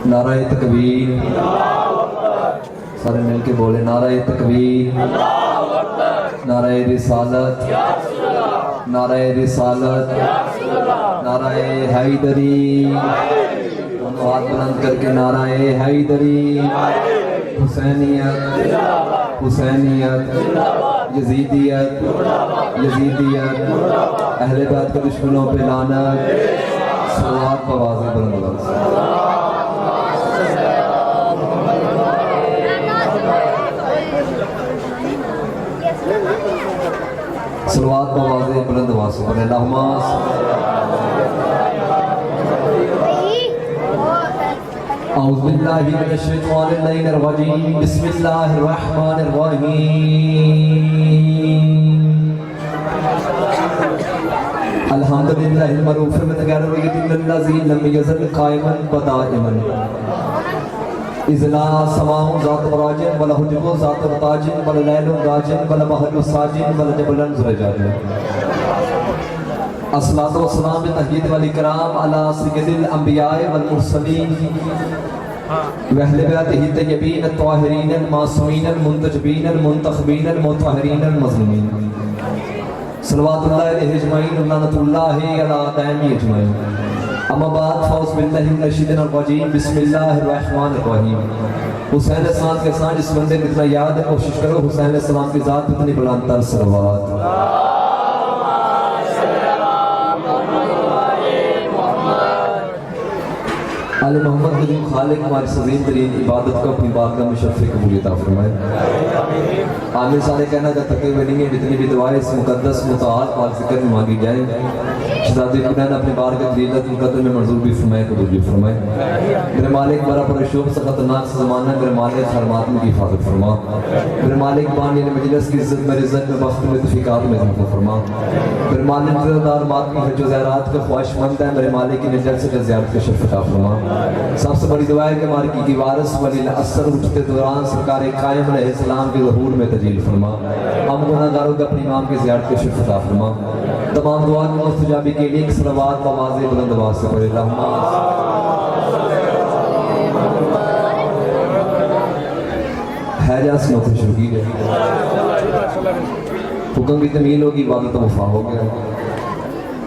नाराए तकबीर। सारे मिलके बोले नाराए तकबीर, नाराए रिसालत, नाराए रिसालत, नाराए हैदरी। दोनों हाथ बुलंद करके नाराए हैदरी। हुसैनियत, हुसैनियत, यजीदियत, यजीदियत, अहले बैत के दुश्मनों पे लानत। सलावत का आवाज़ बुलंद बुलंद। सलावत का आवाज़ बुलंद आवाज़ से बोले अल्लाहुम्मा औज़ु बिल्लाहि मिनश शैतानिर रजीम। बिस्मिल्लाहिर रहमानिर रहीम। अल्हम्दुलिल्लाहिल मरूफ़ बिल गैरिल्लज़ी लम यज़ल क़ाइमन बदाइमन। इज़ला समाउ ज़ात बराजिन वल हुजुबु ज़ात ताजिन वल लैलु गाजिन वल महलु साजिन वल जबलन ज़रजाजिन। अस्सलातु वस्सलाम बितहय्यिद वल इकराम अला सय्यिदिल अंबिया वल मुरसलीन व अहले बैतिही तय्यबीन अत्ताहिरीन अल-मासूमीन अल-मुंतजबीन अल-मुंतखबीन अल-मुतहहरीन अल-मज़लूमीन। सल्लल्लाहु अलैहि अजमईन व लअनतुल्लाहि अला दाइमी अजमईन। अम्मा बाद फ़ौज़ बिल्लाहि मिनश शैतानिर रजीम। बिस्मिल्लाहिर रहमानिर रहीम। हुसैन अलैहिस्सलाम के साथ इस बंदे को इतना याद है, कोशिश करो हुसैन अलैहिस्सलाम की ज़ात इतनी बुलंद तर सलवात। आले मोहम्मद करीम खालिक हमारी सज़ीम तरीन इबादत को अपनी बारगाह में शर्फ़ कबूलियत अता फरमाए। आमिर सारे कहना का थके हुए नहीं है, जितनी भी दुआएं इस मुक़द्दस मुताल पाक ज़िक्र में मांगी जाए शहज़ादी कुनैन अपने बारगाह ज़ीनत मुक़द्दस में मंजूर भी फरमाए, कबूल भी फरमाए। मेरे मालिक बड़ा परशोभ से ख़तरनाक ज़माना, मेरे मालिक हर मातम की हिफाज़त फरमा। मेरे मालिक बानी मजलिस की इज़्ज़त में रिज़्क़ में वक्त में तौफ़ीक़ात में इज़ाफ़ा फरमा। मेरे मालिक ज़िंदादार मातमी है जो ज़ैरात का ख्वाहिशमंद है, मेरे मालिक की निजत से ज़ियारत का शर्फ़ अता फरमा। सबसे बड़ी दुआ है कि हमारी की वारिस वलील असर उठते दौरान सरकार कायम अलैहिस्सलाम के ज़हूर में तजील फरमा। हम गुनाहगारों को अपने इमाम की ज़ियारत का शर्फ़ अता फरमा। तमाम दुआ की मुस्तजाबी के लिए एक सलावत व आवाज़ बुलंद आवाज़ से पढ़े अल्लाहुम्मा हैजा से नौकरी शुरू की गई। हुक्म की तमील होगी, इबादत वफ़ा हो गया।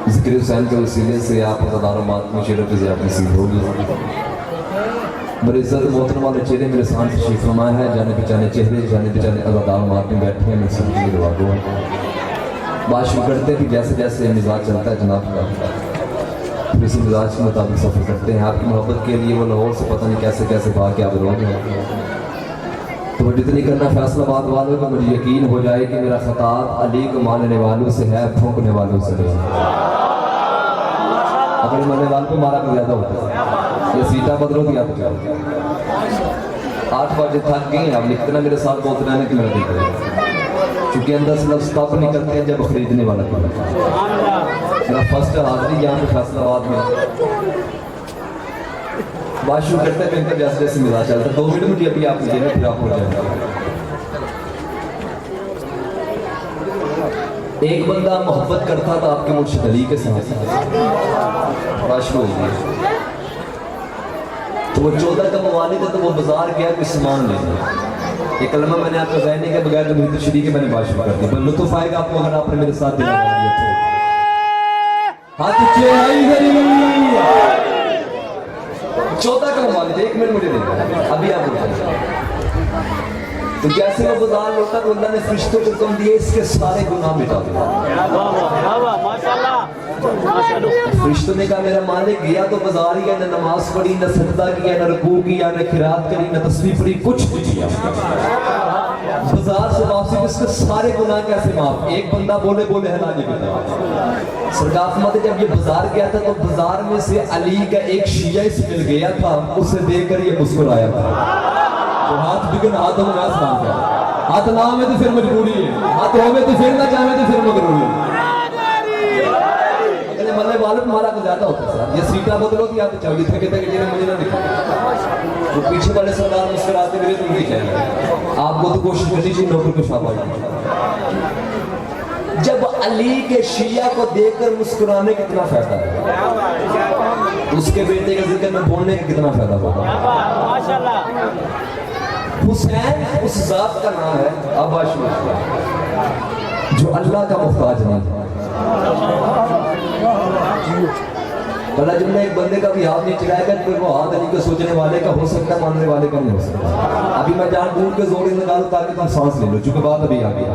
ज़िक्र हुसैन के वसीले से आप अज़ादारों मातमी शरफ़ ज़ियारत नसीब होगी। मेरे इज़्ज़त मोहतरम वाले चेहरे मेरे सामने तशरीफ़ फरमाया है, जाने पहचाने चेहरे जाने पहचाने अज़ादारों मातमी बैठे हैं, मेरे सबकी दुआ को बात शुरू करते हैं कि जैसे जैसे मिजाज चलता है जनाब का, फिर इसी मिजाज के मुताबिक सफ़र करते हैं। आपकी मोहब्बत के लिए वो लाहौर से पता नहीं कैसे कैसे भाग के आप लोग हैं, तो वो जितनी करना फैसलाबाद वालों को मुझे यकीन हो जाए कि मेरा ख़ताब अली को मानने वालों से है, भोंकने वालों से नहीं। अपने मरने वालों पे मारा तो ज़्यादा होता है, ये सीटा बदलो दिया तो क्या 8 बजे थक गए अब लिखते ना मेरे साथ बोलते रहने की मेरा दिल करेगा, क्योंकि अंदर से लफ्ज़ तब निकलते हैं जब खरीदने वाला कोई। मेरा फर्स्ट हाजिरी यहाँ पे फैसलाबाद में बात शुरू करते हैं, फिर जैसे जैसे मिला चलता है 2 मिनट मुझे अभी आप मुझे फिर आप हो जाएगा। एक बंदा मोहब्बत करता था आपके मुर्शिद अली के साथ, बात शुरू हो गई। तो वो 14 का मवालिद है, तो वो बाजार गया कोई सामान लेने। ये कलमा मैंने आपको ज़हन के बगैर तो मुझे शरीक के मैंने बात शुरू कर दी, पर लुत्फ़ आएगा आपको अगर आपने मेरे साथ दिला हाथ 14 का मवालिद, 1 मिनट मुझे देगा अभी आप तो कैसे वो बाजार लौटा तो अल्लाह ने फरिश्तों को हुक्म दिए इसके सारे गुनाह मिटा दिए। फरिश्तों ने कहा मेरा मालिक गया तो बाजार गया, न नमाज पढ़ी, न सजदा किया, न रुकू किया, न खिरात करी, न तस्बीह पढ़ी, कुछ नहीं किया। बाजार से वापसी इसके सारे गुनाह कैसे माफ? एक बंदा बोले बोले हला नहीं बता। सरकार फरमाते जब ये बाजार गया था तो बाजार में से अली का एक शिया मिल गया था, उसे देखकर ये मुस्कुराया था। तो हाथ बिगन हाथों में आसमान का हाथ ना में तो फिर मजबूरी है, हाथ हो में तो फिर ना चाहे तो फिर मजबूरी है। अगले मल्ले वाले मारा तो ज्यादा होता है, ये सीटा बदलो कि आप चाहिए थे कहते कि मुझे ना दिखा। तो पीछे वाले सरदार मुस्कुराते हुए तुम नहीं चाहिए, आपको तो कोशिश करनी चाहिए नौकर को शाबाश। जब अली के शिया को देखकर मुस्कुराने कितना फायदा है। उसके बेटे का जिक्र में बोलने का कितना फायदा होगा। माशाल्लाह। हुसैन उस जात का नाम है अब्बाशु, जो अल्लाह का मुख्ताज नहीं था। भला जुमला एक बंदे का भी हाथ नहीं चिढ़ाएगा फिर वो हाथ अली को सोचने वाले का हो सकता है, मानने वाले का नहीं हो सकता। अभी मैं जान बूझ के जोर लगा दूं ताकि तुम सांस ले लो, चूंकि बात अभी आ गई।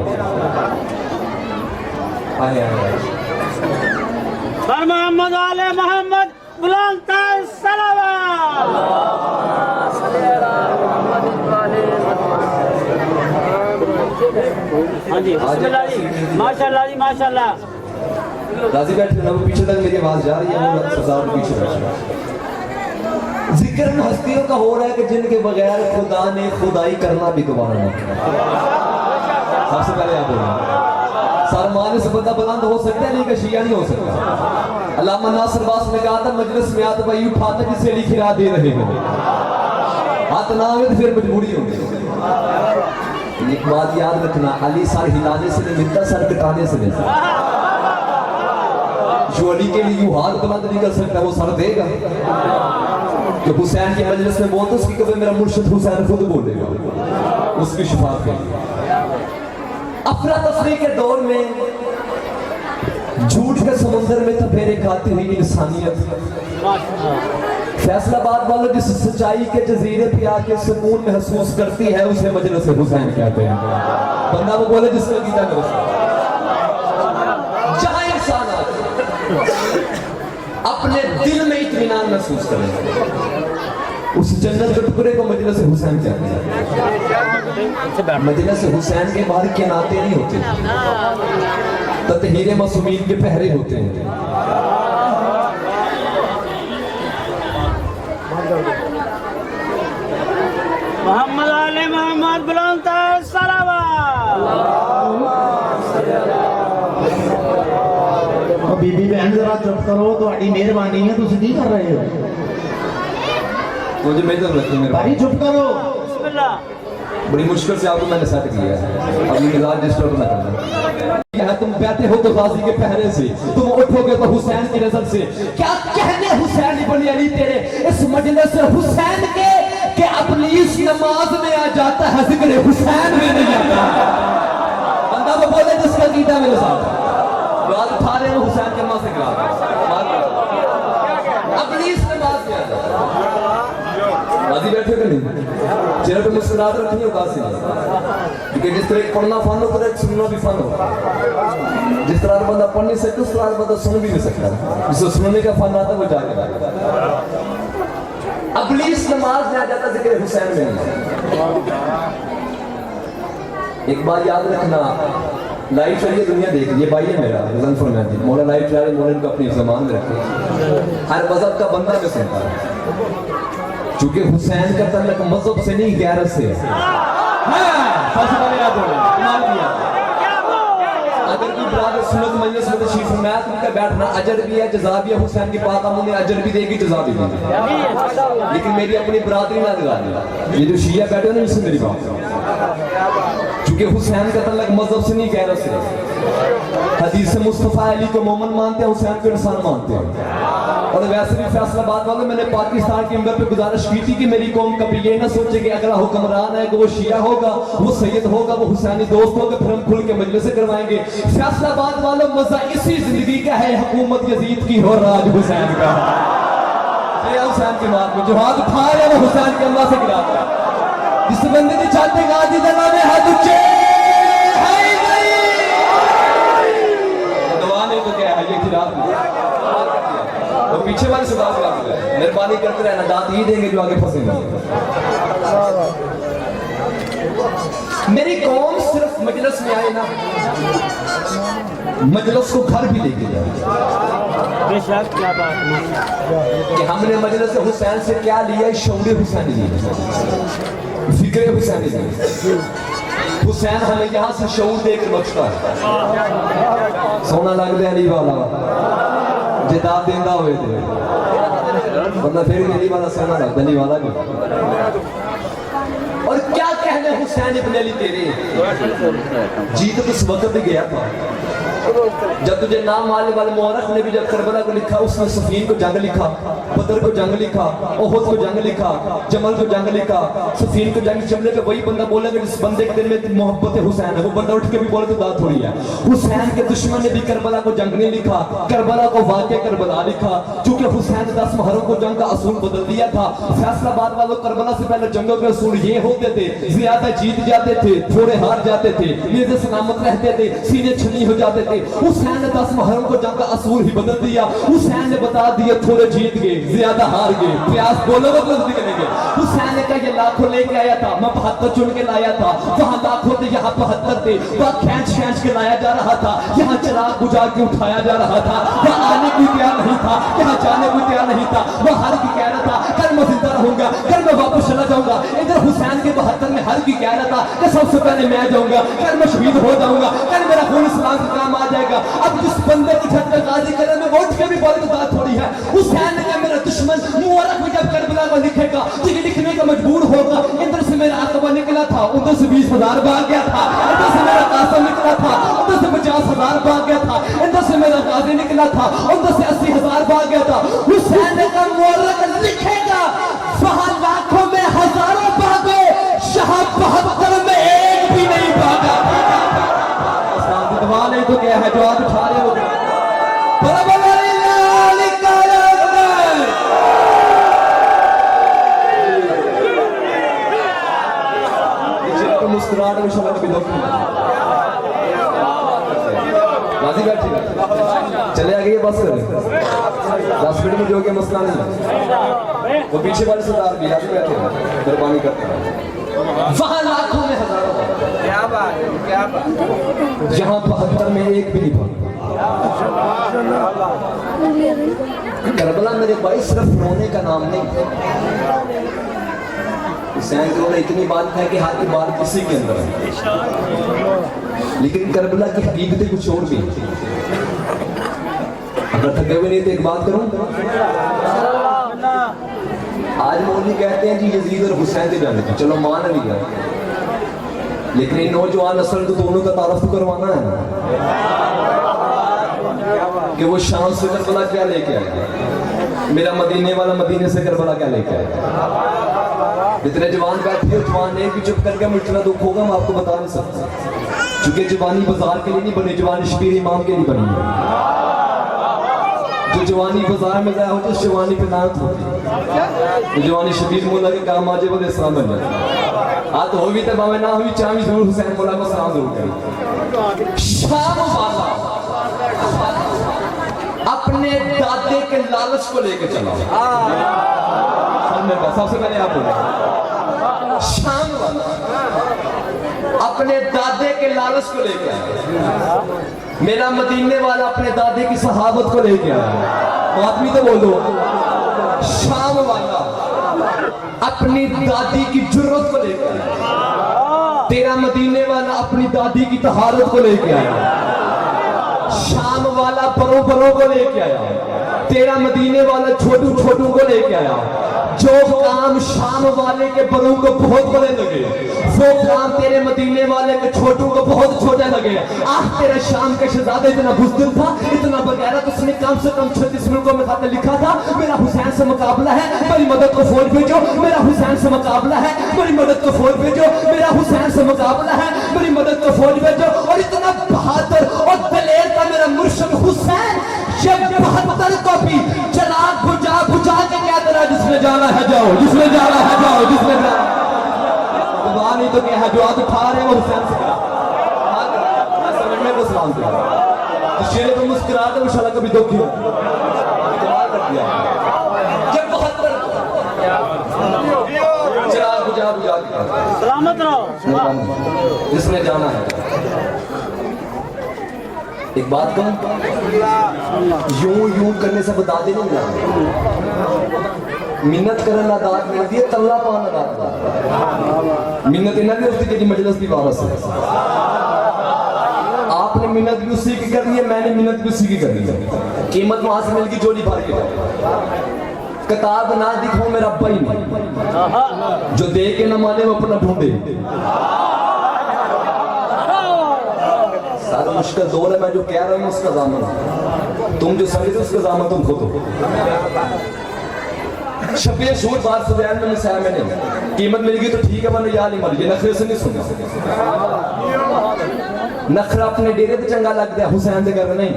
मोहम्मद वाले मोहम्मद बुलंद सलावत। हाँ जी बिस्मिल्लाह जी, माशाल्लाह जी माशाल्लाह। राजी बैठे ना, पीछे तक मेरी आवाज जा रही है, सरदार पीछे बैठे। जिक्र हस्तियों का हो रहा है कि जिनके बगैर खुदा ने खुदाई करना भी दोबारा नहीं किया। सबसे पहले आप बोलो सरमान से बंदा बुलंद हो सकता है, नहीं का शिया नहीं हो सकता। अल्लामा नासिर बास ने कहा था मजलिस में आते भाई उठाते जिसे लिखिरा दे रहे हो, हाथ ना आवे तो फिर मजबूरी होगी। एक बात याद रखना, अली सर हिलाने से नहीं मिलता, सर कटाने से मिलता। जो अली के लिए हाथ बुलंद नहीं कर सकता वो सर देगा। जो हुसैन की मजलिस में बोलते उसकी कभी मेरा मुर्शिद हुसैन खुद बोलेगा उसकी शिफात के लिए। अफरा तफरी के दौर में झूठ के समुंदर में तपेरे खाती हुई इंसानियत, फैसलाबाद वालों जिस सच्चाई के जजीरे पे आके सुकून महसूस करती है उसे मजलिस हुसैन कहते हैं। बंदा वो बोले जिसका गीता मेरे साथ। जहां इंसान अपने दिल में इत्मीनान महसूस करेगा उस जन्नत के टुकड़े को मजलिस हुसैन कहते हैं। मजलिस हुसैन के बाहर के नाते नहीं होते, ततहीरे मासूमीन के पहरे होते हैं। मोहम्मद वाले मोहम्मद बुलंद सलावत। बीबी बहन जरा चुप करो, तुम्हारी मेहरबानी है, तुम की कर रहे हो? मुझे मेजर रखी मेरे भाई चुप करो। बिस्मिल्लाह। बड़ी मुश्किल से आपको मैंने सेट किया है, अभी मिजाज डिस्टर्ब ना करना। तुम बैठे हो तो गाजी के पहरे से, तुम उठोगे तो हुसैन की नजर से। क्या कहने हुसैन इब्न अली तेरे इस मजलिस हुसैन के कि अपनी इस नमाज में आ जाता है, जिक्र हुसैन में नहीं आता। बंदा वो बोले जिसका गीता मेरे साथ बात उठा रहे हो हुसैन के मां से गिरा अपनी इस नमाज में आ जाता। गाजी बैठे कि नहीं, चेहरे पे मुस्कुराहट रखनी हो गाजी, क्योंकि जिस तरह पढ़ना फन हो तो सुनना भी फन हो। जिस तरह बंदा पढ़ नहीं सकता उस तरह बंदा सुन भी नहीं सकता। जिसे सुनने का फन आता वो जाके अबलीस नमाज में आ जाता, जिक्र हुसैन में नहीं। एक बार याद रखना, लाइव चलिए दुनिया देख ये भाई है मेरा रजन फरमाती मौला लाइव चला रहे, मौला इनको अपनी जबान में रखे। हर मजहब का बंदा में सुनता है, क्योंकि हुसैन का तल्लक मजहब से नहीं गैरत से है। अगर कोई बराबर सुन्नत मजलिस में तशरीफ फरमाया तो उनका बैठना अजर भी है, जज़ा भी है। हुसैन की बात हम उन्हें अजर भी देगी, जज़ा भी देगी। लेकिन मेरी अपनी बरादरी ना लगा दी, ये जो शिया बैठे ना इससे मेरी बात, क्योंकि हुसैन का तल्लक मजहब से नहीं गैरत से। हदीस मुस्तफा अली को मोमन मानते हैं, हुसैन को इंसान मानते हैं। और वैसे भी फैसलाबाद वालों मैंने पाकिस्तान के अंदर पे गुजारिश की थी कि मेरी कौम कभी ये ना सोचे कि अगला हुक्मरान है कि वो शिया होगा, वो सैयद होगा, वो हुसैनी दोस्त होगा, फिर हम खुल के मजलिस करवाएंगे। फैसलाबाद वालों मजा इसी जिंदगी का है, हुकूमत यजीद की हो, राज हुसैन का। हुसैन की बात में जो हाथ उठाया वो हुसैन के अल्लाह से गिराता है। जिस बंदे ने चाहते गाजी दलाने हाथ ऊंचे दवा नहीं तो क्या है ये खिलाफ तो पीछे वाले से बात करते हैं, मेहरबानी करते रहना, दांत ही देंगे जो आगे फंसेंगे। मेरी कौम सिर्फ मजलिस में आए ना, मजलिस को घर भी लेके जाए। बेशक क्या बात है कि हमने मजलिस हुसैन से क्या लिया, शौर्य हुसैन लिया, फिक्र हुसैन लिया। हुसैन हमें यहाँ से शौर देकर बचता है। सोना लगता अली वाला जिताब देंदा हुए थे बंदा फिर भी अली वाला सोना लगता, अली वाला भी। और क्या कहने हुसैन इब्न अली तेरे, जीत तो इस वक्त भी गया था जब तुझे नाम आने वाले मोहरख ने भी जब करबला को लिखा, उसने सफीन को जंग लिखा, बदर को जंग लिखा, ओहद को जंग लिखा, जमल को जंग लिखा, सफीन को जंग चमले पे वही बंदा बोलेगा जिस बंदे के दिल में मोहब्बत हुसैन है, वो बंदा उठ के भी बोले तो बात थोड़ी है। हुसैन के दुश्मन ने भी करबला को जंग नहीं लिखा, करबला को वाक़या करबला लिखा, क्योंकि हुसैन 10 मुहर्रम को जंग का असूल बदल दिया था। फैसलाबाद वालों करबला से पहले जंगों के असूल ये होते थे, ज्यादा जीत जाते थे, थोड़े हार जाते थे, ये सलामत रहते थे, सीने छनी हो जाते थे। हुसैन ने 10 मुहर्रम को जंग का असूल ही बदल दिया। हुसैन ने बता दिया थोड़े जीत गए, ज्यादा हार गए, प्यास बोलोगे तो निकलेंगे। हुसैन ने कहा ये लाखों लेके आया था, मैं 72 चुन के लाया था, वहां लाखों थे, यहाँ 72 थे, वहां खींच के लाया जा रहा था, यहाँ चिराग बुझा के उठाया जा रहा था, वहां आने को तैयार नहीं था, यहाँ जाने को तैयार नहीं था, वह हर की कह रहा था कल मैं जिंदा रहूंगा, कल मैं वापस चला जाऊंगा। इधर हुसैन के 72 में हर की कह रहा था कि सबसे पहले मैं जाऊंगा, कल मैं शहीद हो जाऊंगा, कल मेरा खून इस्लाम का काम आ जाएगा। अब जिस बंदे को झटका गाजी करे में वोट के भी बोले तो बात थोड़ी है। हुसैन ने कहा मेरा दुश्मन मुबारक में जब करबला को लिखेगा तो ये लिखने का मजबूर होगा। इधर से मेरा आकबा निकला था, उधर से 20,000 भाग गया था, इधर से मेरा कासम निकला था, उधर से 50,000 भाग गया था, इधर से मेरा गाजी निकला था, उधर से 80,000 भाग गया था। हुसैन ने कहा मुबारक लिखेगा, वहां लाखों में हजारों भागे, शाह 72 में एक भी नहीं भागा। नहीं तो क्या है जो आप उठा रहे हो, मुस्कुराहट में शब्द भी लोग राजी बैठी चले आ गई बस 10 मिनट में जो कि मसला नहीं, वो पीछे वाले सरदार भी आगे बैठे कुर्बानी करते हैं, वहां लाखों में हजारों, क्या बात, जहां 72 में एक भी नहीं भागा। करबला मेरे भाई सिर्फ रोने का नाम नहीं, हुसैन को इतनी बात है कि हाथ की बात किसी के अंदर है, लेकिन करबला की हकीकतें कुछ और भी। अगर थके हुए नहीं तो एक बात करूं, आज मौलवी कहते हैं जी यजीद और हुसैन के जाने की, चलो मान लिया, लेकिन इन नौजवान नस्ल को दोनों का तारफ तो करवाना है कि वो शाम से करबला क्या लेके आया, मेरा मदीने वाला मदीने से करबला क्या लेके आया। जितने जवान बैठे हो, जवान एक भी चुप करके मुझे इतना दुख होगा मैं आपको बता नहीं सकता, क्योंकि जवानी बाजार के लिए नहीं बनी, जवानी शबीर इमाम के लिए बनी है। जो जवानी बाजार में जाए हो तो जवानी पे नात होती, जो जवानी शबीर मौला के काम आ जाए वो इस्लाम बन जाए। हाँ तो होगी तो बावे ना हुई चामी जरूर हुसैन मौला को सलाम जरूर करें। शाम वाला अपने दादे के लालच को लेके चला, सबसे पहले आप बोले शाम वाला अपने दादे के लालच को लेके आया, मेरा मदीने वाला अपने दादे की सहाबत को लेके आया। आदमी तो बोलो, शाम वाला अपनी दादी की जुर्रत को लेके आया, तेरा मदीने वाला अपनी दादी की तहारत को लेके आया। शाम वाला बड़ों को लेके आया, तेरा मदीने वाला छोटू को लेके आया। जो काम शाम वाले के बड़ों को बहुत बड़े लगे, वो काम तेरे मदीने वाले के छोटू को बहुत छोटे लगे। आज तेरा शाम के शहजादा इतना बुज़दिल था, इतना बगैरत, उसने कम से कम 36 मुल्कों में खाते लिखा था मेरा हुसैन से मुकाबला है, मेरी मदद को फौज भेजो, मेरा हुसैन से मुकाबला है, मेरी मदद को फौज भेजो, मेरा हुसैन से मुकाबला है, मेरी मदद को फौज भेजो। और इतना बहादुर और दलेर था मेरा मुर्शिद हुसैन, जब 72 को भी चिराग बुझा के क्या तरह जिसने जाना है जाओ, जिसने जाना है जाओ, जिसने जाना नहीं तो क्या है जो आज उठा रहे हैं वो हुसैन से समझने को सलाम करो। तो शेर को मुस्कुराते वो शाला कभी दुखी हो कमाल कर दिया। जब 72 चिराग बुझा के सलामत रहो, जिसने जाना है। एक बात कहूं, यूं करने से बता दे नहीं मिला, मिन्नत करन ला दात मिलती है, तल्ला पाना दात मिन्नत इन्हें भी उसकी तेरी मजलिस की वारस है। आपने मिन्नत भी उसी की करनी है, मैंने मिन्नत भी उसी की करनी है। कीमत वहां से मिल गई जोड़ी भर के, किताब ना दिखाओ मेरा अब्बा ही नहीं, जो दे के न माने वो अपना ढूंढे। सारा मुश्किल दौर है, मैं जो कह रहा हूँ उसका दामन, तुम जो समझ रहे हो उसका दामन तुम खुद हो। शबे शूर बार सुबैन में मिसाल में नहीं, कीमत मिल गई तो ठीक है वरना या नहीं मर, ये नखरे से नहीं सुनना। नखरा अपने डेरे पे चंगा लगता है, हुसैन के घर नहीं।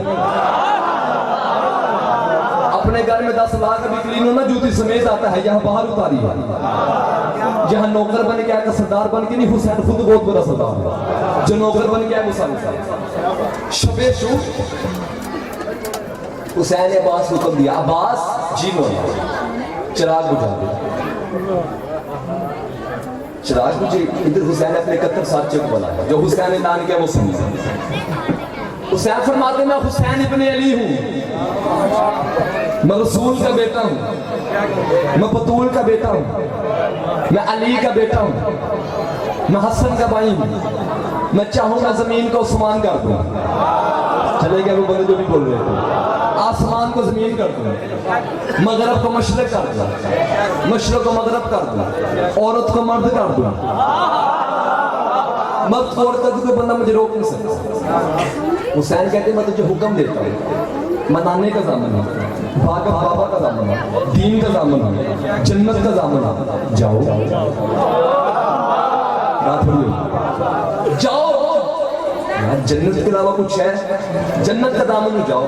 अपने घर में 10 लाख बिकली नो ना जूती समेत आता है, यहाँ बाहर उतारी है। यहाँ नौकर बन के आकर सरदार बन के नहीं, हुसैन खुद बहुत बड़ा सरदार है। जो नौकर बन के आया मुसलमान शबे शूर हुसैन ने अब्बास को हुक्म दिया, अब्बास जी लो चिराग बुझा दे। चिराग बुझे, इधर हुसैन ने अपने 71 साथियों को बुलाया, जो हुसैन ने ऐलान किया वो समझा। हुसैन फरमाते मैं हुसैन इब्ने अली हूं, मैं रसूल का बेटा हूं, मैं बतूल का बेटा हूं, मैं अली का बेटा हूं, मैं हसन का भाई हूं, मैं चाहूंगा जमीन को आसमान कर दूं। चले गए वो बंदे जो भी बोल रहे थे, आसमान को जमीन कर दूं, मगरब को मशरक कर दूं, मशरक को मगरब कर दूं, औरत को मर्द कर दूं, मत छोड़ कर कोई बंदा मुझे रोक नहीं सकता। हुसैन कहते मैं तुझे हुक्म देता हूं, मनाने का ज़माना, बाबा बाबा का ज़माना, दीन का ज़माना, जन्नत का ज़माना, जाओ जाओ यार, जन्नत के अलावा कुछ है? जन्नत का दामन में जाओ।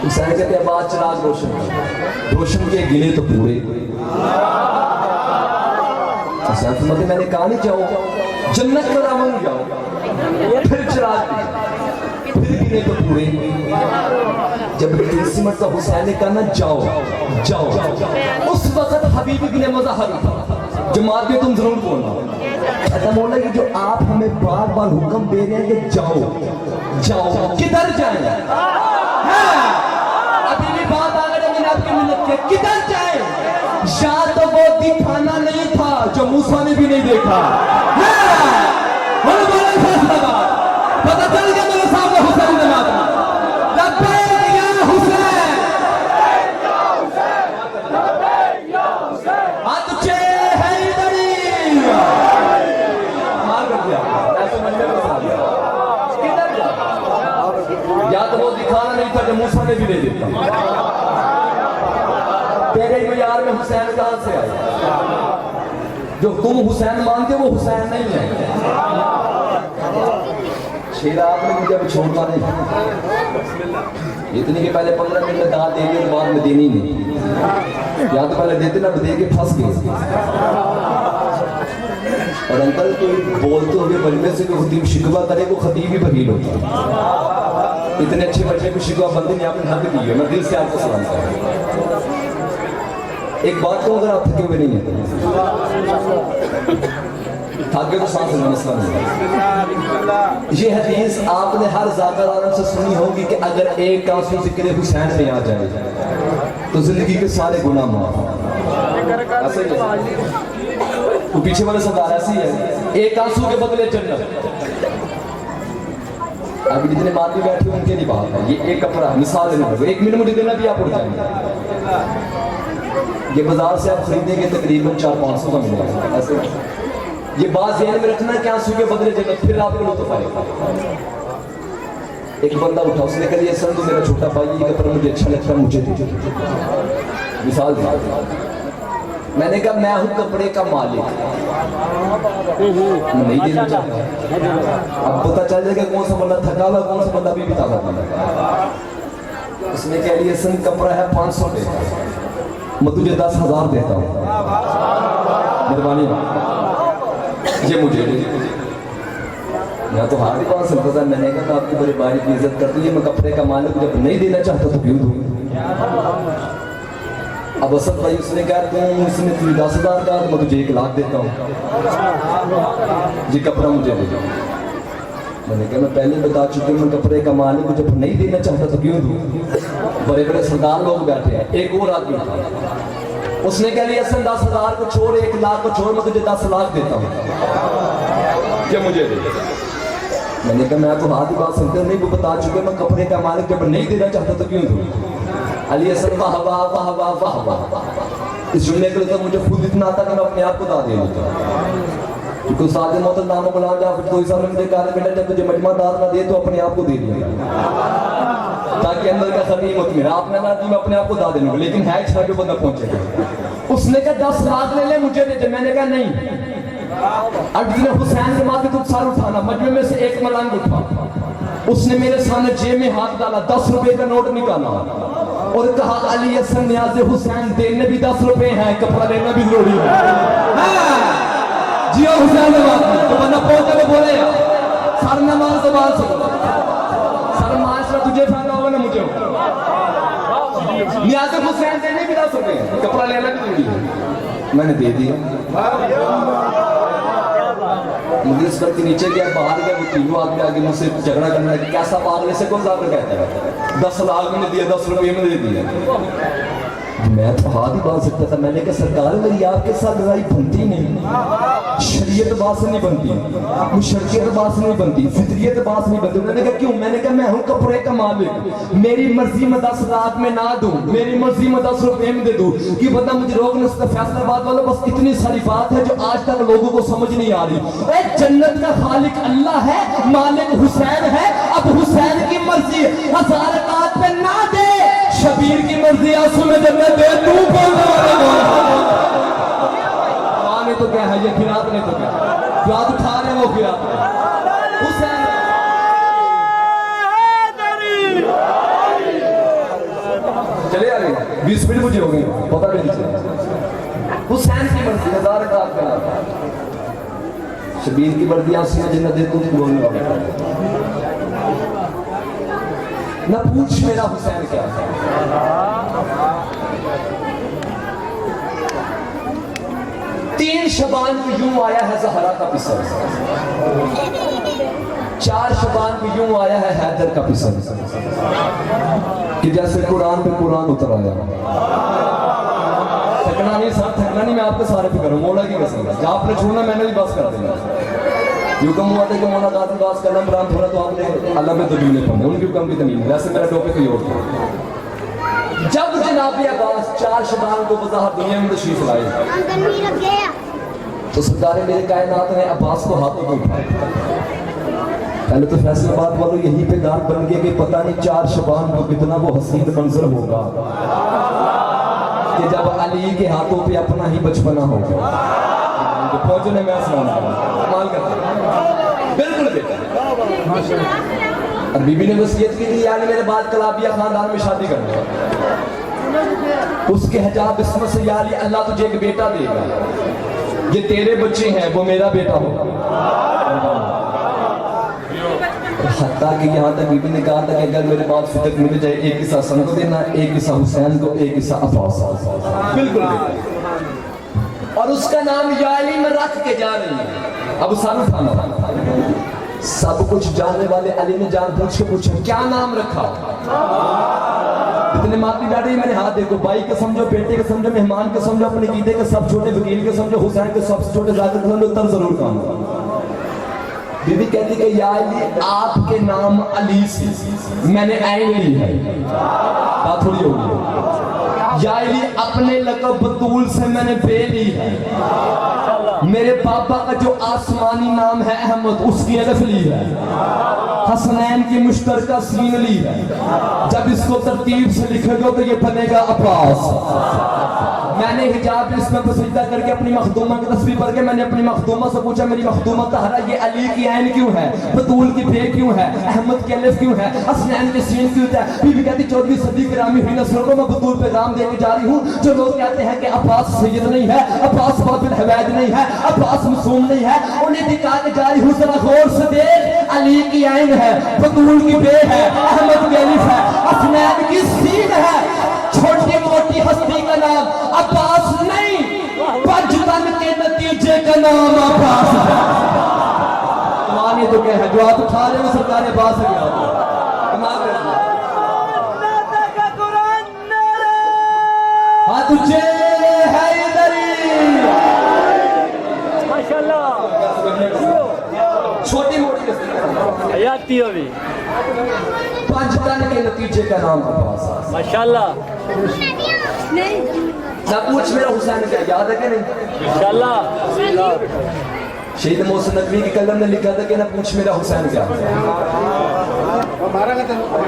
हुसैन कहते हैं बात चिराग रोशन कर, रोशन के गिने तो पूरे। हुसैन फरमाते मैंने कहा नहीं जाओ, जन्नत का दामन में जाओ, फिर चिराग फिर गिने तो पूरे। जब तीसरी मरतबा हुसैन ने कहा ना जाओ जाओ, उस वक्त हबीब इब्ने मुज़हर था, जमात में तुम जरूर बोलना। ऐसा बोला कि जो आप हमें बार बार हुक्म दे रहे हैं कि जाओ जाओ, किधर जाए? अभी भी बात आ गई, मैंने आपकी मिन्नत की, किधर जाए? या तो वो दिखाना नहीं था जो मूसा ने भी नहीं देखा। पता चल गया मेरे सामने हुसैन ने मारा, लब्बैक या हुसैन, हाथ ऊंचे है इधरी, मार कर दिया ऐसे मंदिर में साथ। किधर जा? या तो वो दिखाना नहीं था जो मूसा ने भी नहीं देखा। तेरे यार में हुसैन कहां से आया? जो तुम हुसैन मानते वो हुसैन नहीं है। शेरा आपने मुझे अब छोड़ना नहीं, इतनी के पहले 15 मिनट में दाल देंगे तो बाद में देनी नहीं, या तो पहले देते ना दे के फंस गए। और अंकल कोई बोलते हुए बजने से कोई खतीब शिकवा करे, वो खतीब ही बकील होता है। इतने अच्छे बच्चे को शिकवा बंदी ने आपने हद की है, मैं दिल से आपको सलाम करता हूं। एक बात को अगर आप थके हुए नहीं है, थके तो सांस लेना मसला नहीं। ये हदीस आपने हर ज़ाकर आलम से सुनी होगी कि अगर एक आंसू ज़िक्र हुसैन में आ जाए तो जिंदगी के सारे गुनाह माफ। ऐसे ही तो पीछे वाले सरदार ऐसी है, एक आंसू के बदले जन्नत। अभी जितने बात भी बैठे उनके लिए बात है, ये एक कपड़ा मिसाल देने लगे, 1 मिनट मुझे देना भी आप उड़ जाएंगे। ये बाजार से आप खरीदेंगे तकरीबन 400-500 का मिलेगा। ऐसे ये बात ध्यान में रखना कि आंसू के बदले जन्नत, फिर आपको लुत्फ आएगा। एक बंदा उठा, उसने कहा ये सर तो मेरा छोटा भाई, ये कपड़ा मुझे अच्छा लगता है, मुझे दे। मिसाल मैंने कहा मैं हूं कपड़े का मालिक, नहीं देना चाहता। अब पता चल जाएगा कौन सा बंदा थका हुआ, कौन सा बंदा भी ताकत वाला। उसने कह लिया सन कपड़ा है 500 का, मैं तुझे 10,000 देता हूँ, मेहरबानी ये मुझे दे। मैं तो हाथ ही पास सकता था, मैंने कहा आपकी बड़े भाई की इज्जत करती है, मैं कपड़े का मालिक जब नहीं देना चाहता तो क्यों दूँ? अब असद भाई उसने कहा तुम इसमें तुझे 10,000 का, मैं तुझे 1 लाख देता हूँ, ये कपड़ा मुझे दे दो। मैंने कहा मैं पहले बता चुकी हूँ, मैं कपड़े का मालिक जब नहीं देना चाहता तो क्यों दूँ? बड़े बड़े सरदार लोग बैठे हैं। एक और आदमी था, उसने कह लिया 10,000 को छोड़, 1 लाख को छोड़, मैं तुझे 10 लाख देता हूँ, क्या मुझे दे? मैंने कहा मैं आपको हाथ ही बात सुनते नहीं, वो बता चुके मैं कपड़े का मालिक जब नहीं देना चाहता तो क्यों दूँ? अली हसन वाह वाह वाह वाह वाह वाह। इस जुमले के लिए तो मुझे खुद इतना आता कि मैं अपने आप को दा दे देता, क्योंकि सादे मोहतरम नाम बुला जा, फिर कोई सामने मुझे कहा बेटा जब तुझे मजमा दाद ना दे तो अपने आप को दे दिया। ताकि अंदर का खतीम मत मेरा आपने ना मैं अपने आप को दा देना, लेकिन है इच्छा जो बंदा पहुंचेगा। उसने कहा 10 लाख ले ले मुझे दे दे। मैंने कहा नहीं। अब जिन्हें हुसैन के माथे तो सार उठाना, मजमे में से एक मलंग उठा, उसने मेरे सामने जेब में हाथ डाला, 10 रुपए का नोट निकाला और कहा अली हसन न्याज़ हुसैन, देने भी 10 रुपए हैं, कपड़ा लेना भी जरूरी है। जियो हुसैन तो बंदा पहुंचे तो बोले सर नमाज तो बात सर माशरा तुझे फायदा होगा ना मुझे होगा। न्याज़ हुसैन देने भी 10 रुपए, कपड़ा लेना भी जरूरी है। मैंने दे दिया। मुझे इस पर के नीचे गया, बाहर गया, वो तीनों आदमी आगे मुझसे झगड़ा करना है, कैसा पागल से कौन जाकर कहता है 10 लाख मैंने दिया, 10 रुपये में दे दिया। मैं तो हाथ ही बांध सकता था। मैंने कहा सरकार मेरी आपके साथ लड़ाई बनती नहीं, शरीयत बात से नहीं बनती, मुशर्रियत बात से नहीं बनती, फितरियत बात से नहीं बनती। मैंने कहा क्यों? मैंने कहा मैं हूँ कपड़े का मालिक, मेरी मर्जी में 10 लाख में ना दूं, मेरी मर्जी में 10 रुपए में दे दूं कि बंदा मुझे रोक नहीं सकता। फैसलाबाद वालों बस इतनी सारी बात है जो आज तक लोगों को समझ नहीं आ रही। जन्नत का खालिक अल्लाह है, मालिक हुसैन है। अब हुसैन की मर्जी 1000 रकात पे ना दे, शबीर की मर्जी आंसू में जन्नत दे, तू कौन ने तो क्या है ये फिरात ने तो क्या फिरात उठा रहे वो फिरात हुसैन। चले आ गए 20 मिनट मुझे हो गए, पता नहीं चला। हुसैन की मर्जी 1000 रकात का, शबीर की मर्जी आंसू में जन्नत दे, तू बोलने वाला ना पूछ मेरा हुसैन क्या है। 3 शबान को यूं आया है ज़हरा का पिसर, 4 शबान को यूं आया है हैदर का पिसर, कि जैसे कुरान पे कुरान उतर आया। थकना नहीं साथ, थकना नहीं, मैं आपके सारे पे करूँ, मोला की कसम है, जहाँ आपने छोड़ना मैंने भी बस कर देना। युगम हुआ था कि मौला गाजी बात करना बराम थोड़ा, तो आपने अल्लाह में दलीलें पढ़ने, उनकी हुक्म की तमीम, वैसे मेरा टॉपिक कोई और था। जब जनाब अब्बास 4 शबान को वज़ाहत दुनिया में तशरीफ लाए तो सरकार मेरे कायनात ने अब्बास को हाथों में उठाया। पहले तो फैसलाबाद वालों यहीं पे गान बन गया कि पता नहीं 4 शबान को कितना वो हसीन मंजर होगा कि जब अली के हाथों पे अपना ही बचपना होगा। तो पहुंचने में कमाल करता बिल्कुल बेटा। और बीबी ने वसीयत की थी यानी मेरे बाद कलाबिया खानदान में शादी करना, उसके हिजाब इसमें से यानी अल्लाह तुझे एक बेटा देगा, ये तेरे बच्चे हैं वो मेरा बेटा होगा। हत्ता कि यहाँ तक बीबी ने कहा था कि अगर मेरे बाद फितरत मिल जाए, एक हिस्सा हसन को देना, एक हिस्सा हुसैन को, एक हिस्सा अब्बास। बिल्कुल और उसका नाम याली में रख के जा रही है। अब सारू खाना सब कुछ जानने वाले अली ने जान पूछ के पूछा क्या नाम रखा। इतने माती डाटे मैंने हाथ देखो, भाई के समझो, बेटे के समझो, मेहमान के समझो, अपने कीदे के सब छोटे, वकील के समझो, हुसैन के सबसे छोटे जाकर समझो, तब जरूर काम। बीबी कहती कि या अली आपके नाम अली से मैंने ऐन ली है, बात थोड़ी होगी। या अली अपने लक़ब बतूल से मैंने बे ली है। मेरे पापा का जो आसमानी नाम है अहमद, उसकी अलफ ली है। हसनैन की मुश्तरका सीन ली है। जब इसको तरतीब से लिखोगे तो ये बनेगा अब्बास। मैंने हिजाब इसमें बसीदा करके अपनी मखदूमा की तस्वीर पढ़ के मैंने अपनी मखदूमा से पूछा, मेरी मखदूमा तहरा ये अली की ऐन क्यों है, बतूल की बे क्यों है, अहमद की अलफ क्यों है, हसनैन की सीन क्यों है। बीवी कहती 14वीं सदी की रामी हुई नस्लों को मैं बतूल पैगाम देके जा रही हूँ। जो लोग कहते हैं कि अब्बास सैयद नहीं है, अब्बास बाबिल हवैद नहीं है, अब्बास मासूम नहीं है, उन्हें दिखा के जा रही हूँ जरा गौर से देख, अली की ऐन है, बतूल की बे है, अहमद की अलफ है, हसनैन की सीन है। छोटी मोटी हस्ती का नाम अब्बास नहीं, पंचतन के नतीजे का नाम अब्बास है। माने तो क्या है जो आप उठा रहे हो सरकार अब्बास से गया हाँ तुझे है इधर छोटी मोटी हस्ती अभी पंचतन के नतीजे का नाम अब्बास। माशाल्लाह ना पूछ मेरा हुसैन क्या याद है कि नहीं? माशाल्लाह शहीद मोहसिन नकवी की कलम ने लिखा था कि ना पूछ मेरा हुसैन क्या है।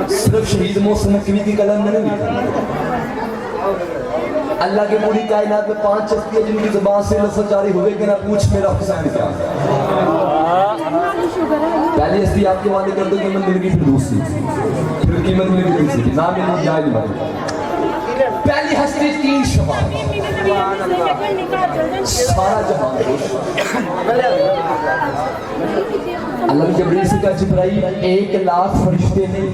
सिर्फ शहीद मोहसिन नकवी की कलम ने नहीं लिखा। अल्लाह की पूरी कायनात में 5 हस्तियां जिनकी जुबान से लफ्ज़ जारी हुए कि ना पूछ मेरा हुसैन क्या है। पहली हस्ती आपके वाले कर दो कीमत मिल गई, फिर दूसरी, फिर कीमत मिल गई तीसरी, ना मिली जाए नहीं। पहली हस्ती 3 शबान, सारा जहान अल्लाह ने जबरील से कहा जिब्राइल 1 लाख फरिश्ते नहीं,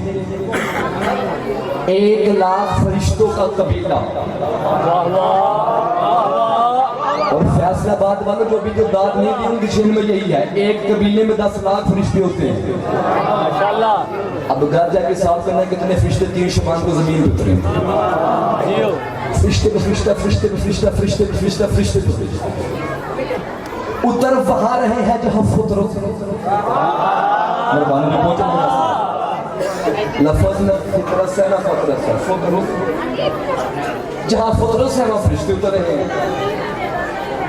1 लाख फरिश्तों का कबीला। और फैसलाबाद वालों जो भी जो दाद नहीं दी उनकी शेन में यही है, एक कबीले में 10 लाख फरिश्ते होते हैं। अब घर जाके साफ करना कितने फरिश्ते 3 शबान को जमीन पे उतरे। फरिश्ते पे फरिश्ता, फरिश्ते पे फरिश्ता, फरिश्ते पे फरिश्ता, फरिश्ते पे फरिश्ता उतर वहां रहे हैं जहां फितरत लफ्ज़ न फितरत से ना फितरत से, जहां फितरत से वहां फरिश्ते उतर रहे हैं।